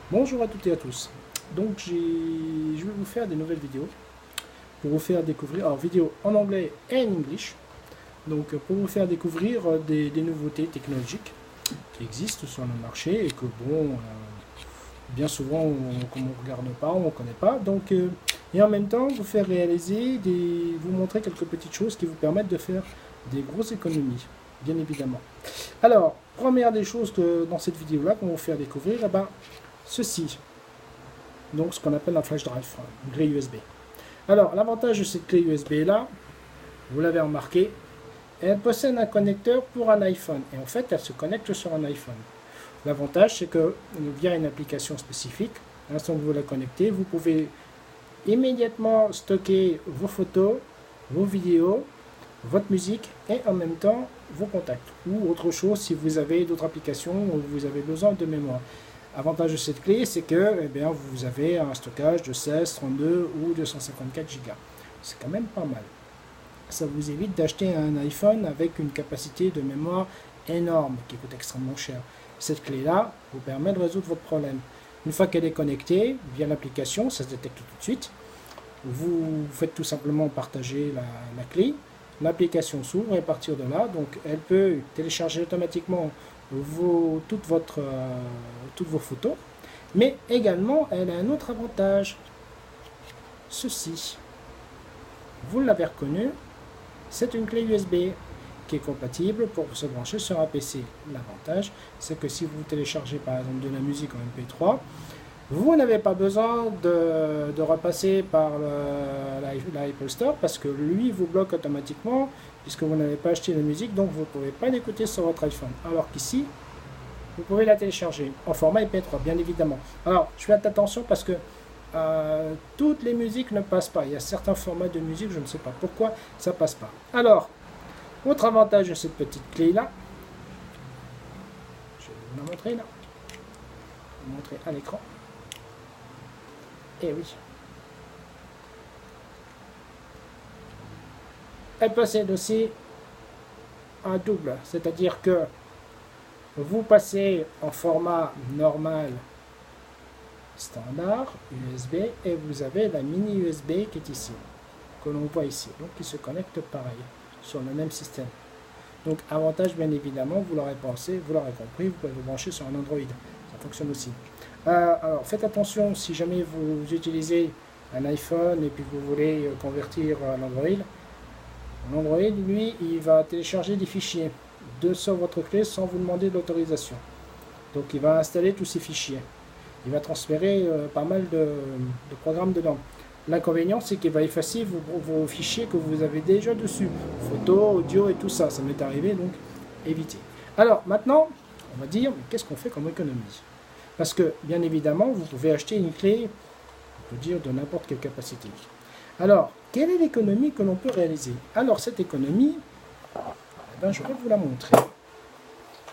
Bonjour à toutes et à tous. Donc je vais vous faire des nouvelles vidéos pour vous faire découvrir, alors vidéos en anglais et en English, donc pour vous faire découvrir des nouveautés technologiques qui existent sur le marché et que bon, bien souvent comme on ne regarde pas, on ne connaît pas. Donc et en même temps vous faire réaliser vous montrer quelques petites choses qui vous permettent de faire des grosses économies, bien évidemment. Alors première des choses que dans cette vidéo là qu'on va vous faire découvrir, eh ben, ceci. Donc ce qu'on appelle un flash drive, une clé USB. Alors l'avantage de cette clé USB là, vous l'avez remarqué, elle possède un connecteur pour un iPhone et en fait elle se connecte sur un iPhone. L'avantage c'est que via une application spécifique, à l'instant que vous la connectez, vous pouvez immédiatement stocker vos photos, vos vidéos, votre musique et en même temps vos contacts ou autre chose si vous avez d'autres applications où vous avez besoin de mémoire. Avantage de cette clé, c'est que vous avez un stockage de 16, 32 ou 254 Go. C'est quand même pas mal. Ça vous évite d'acheter un iPhone avec une capacité de mémoire énorme qui coûte extrêmement cher. Cette clé-là vous permet de résoudre votre problème. Une fois qu'elle est connectée via l'application, ça se détecte tout de suite. Vous faites tout simplement partager la clé. L'application s'ouvre et à partir de là, donc elle peut télécharger automatiquement toutes vos photos, mais également elle a un autre avantage. Ceci, vous l'avez reconnu, c'est une clé USB qui est compatible pour se brancher sur un PC. L'avantage, c'est que si vous téléchargez par exemple de la musique en MP3, vous n'avez pas besoin de repasser par l'Apple Store parce que lui vous bloque automatiquement puisque vous n'avez pas acheté la musique, donc vous ne pouvez pas l'écouter sur votre iPhone. Alors qu'ici, vous pouvez la télécharger en format MP3, bien évidemment. Alors, je fais attention parce que toutes les musiques ne passent pas. Il y a certains formats de musique, je ne sais pas pourquoi, ça passe pas. Alors, autre avantage de cette petite clé-là, je vais vous la montrer là. Je vais vous montrer à l'écran. Et oui. Elle possède aussi un double, c'est-à-dire que vous passez en format normal standard USB et vous avez la mini USB qui est ici, que l'on voit ici, donc qui se connecte pareil sur le même système. Donc avantage bien évidemment, vous l'aurez pensé, vous l'aurez compris, vous pouvez vous brancher sur un Android, ça fonctionne aussi. Alors faites attention si jamais vous utilisez un iPhone et puis que vous voulez convertir à l'Android. L'Android, lui, il va télécharger des fichiers sur votre clé sans vous demander d'autorisation. Donc il va installer tous ces fichiers. Il va transférer pas mal de programmes dedans. L'inconvénient, c'est qu'il va effacer vos fichiers que vous avez déjà dessus. Photos, audio et tout ça. Ça m'est arrivé, donc évitez. Alors maintenant, on va dire, mais qu'est-ce qu'on fait comme économie? Parce que, bien évidemment, vous pouvez acheter une clé, on peut dire, de n'importe quelle capacité. Alors, quelle est l'économie que l'on peut réaliser? Alors, cette économie, je vais vous la montrer.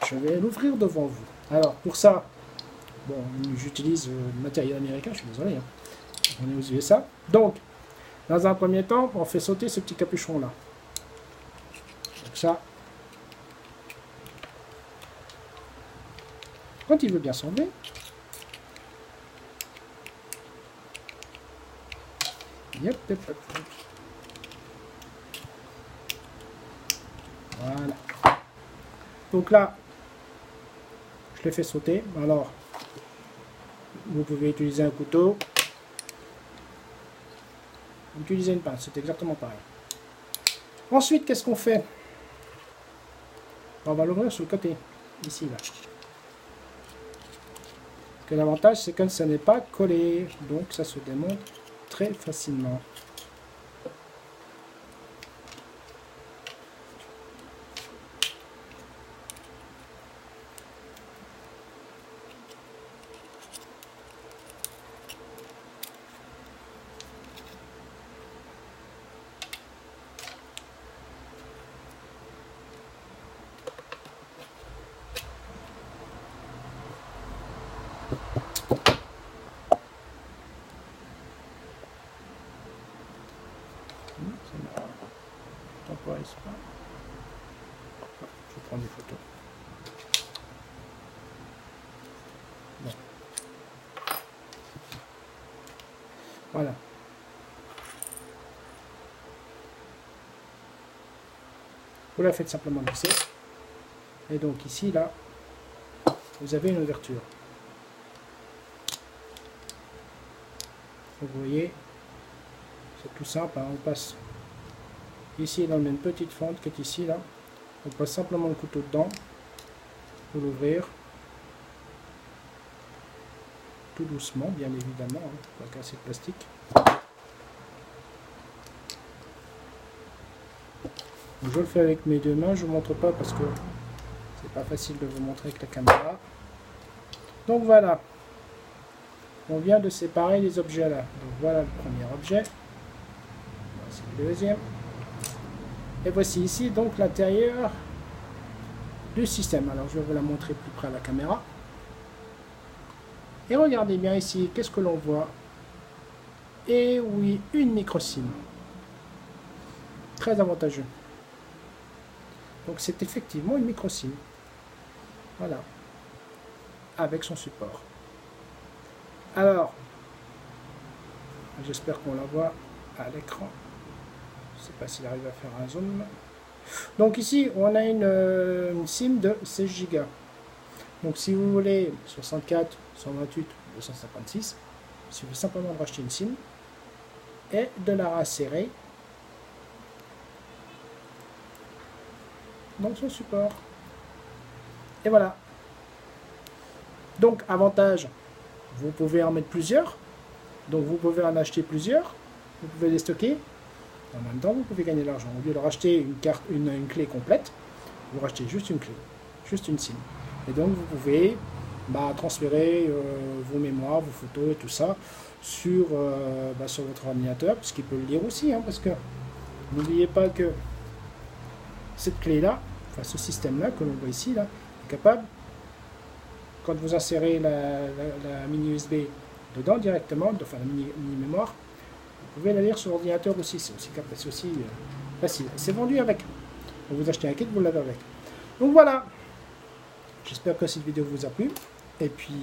Je vais l'ouvrir devant vous. Alors, pour ça, bon, j'utilise le matériel américain, je suis désolé. On est aux USA. Donc, dans un premier temps, on fait sauter ce petit capuchon-là. Comme ça. Quand il veut bien s'enlever, yep, yep, yep. Voilà. Donc là, je l'ai fait sauter. Alors, vous pouvez utiliser un couteau, utiliser une pince, c'est exactement pareil. Ensuite, qu'est-ce qu'on fait? On va l'ouvrir sur le côté, ici, là. Parce que l'avantage, c'est que ça n'est pas collé, donc ça se démonte très facilement. Temporise pas. Je prends des photos. Bon. Voilà. Vous la faites simplement glisser. Et donc ici, là, vous avez une ouverture. Vous voyez, c'est tout simple, hein, on passe ici, là on a une petite fente qui est ici, là. On passe simplement le couteau dedans, pour l'ouvrir. Tout doucement, bien évidemment, hein, pour pas casser le plastique. Donc, je le fais avec mes deux mains, je ne vous montre pas parce que c'est pas facile de vous montrer avec la caméra. Donc voilà, on vient de séparer les objets là. Donc voilà le premier objet, voici le deuxième. Et voici ici donc l'intérieur du système. Alors je vais vous la montrer plus près à la caméra. Et regardez bien ici, qu'est-ce que l'on voit? Et oui, une micro SIM. Très avantageux. Donc c'est effectivement une micro SIM. Voilà. Avec son support. Alors, j'espère qu'on la voit à l'écran. Je ne sais pas s'il arrive à faire un zoom. Donc ici, on a une SIM de 16 Go. Donc si vous voulez 64, 128, 256, il suffit simplement de racheter une SIM et de la rasserrer dans son support. Et voilà. Donc avantage, vous pouvez en mettre plusieurs. Donc vous pouvez en acheter plusieurs. Vous pouvez les stocker. En même temps, vous pouvez gagner de l'argent. Au lieu de racheter une clé complète, vous rachetez juste une clé, juste une SIM. Et donc vous pouvez transférer vos mémoires, vos photos et tout ça sur votre ordinateur, puisqu'il peut le lire aussi, hein, parce que n'oubliez pas que cette clé-là, enfin ce système-là que l'on voit ici, là, est capable, quand vous insérez la mini USB dedans directement, enfin la mini mémoire, vous pouvez la lire sur l'ordinateur aussi, c'est aussi facile. C'est vendu avec. Vous achetez un kit, vous l'avez avec. Donc voilà. J'espère que cette vidéo vous a plu. Et puis,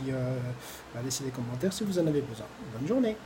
laissez des commentaires si vous en avez besoin. Bonne journée.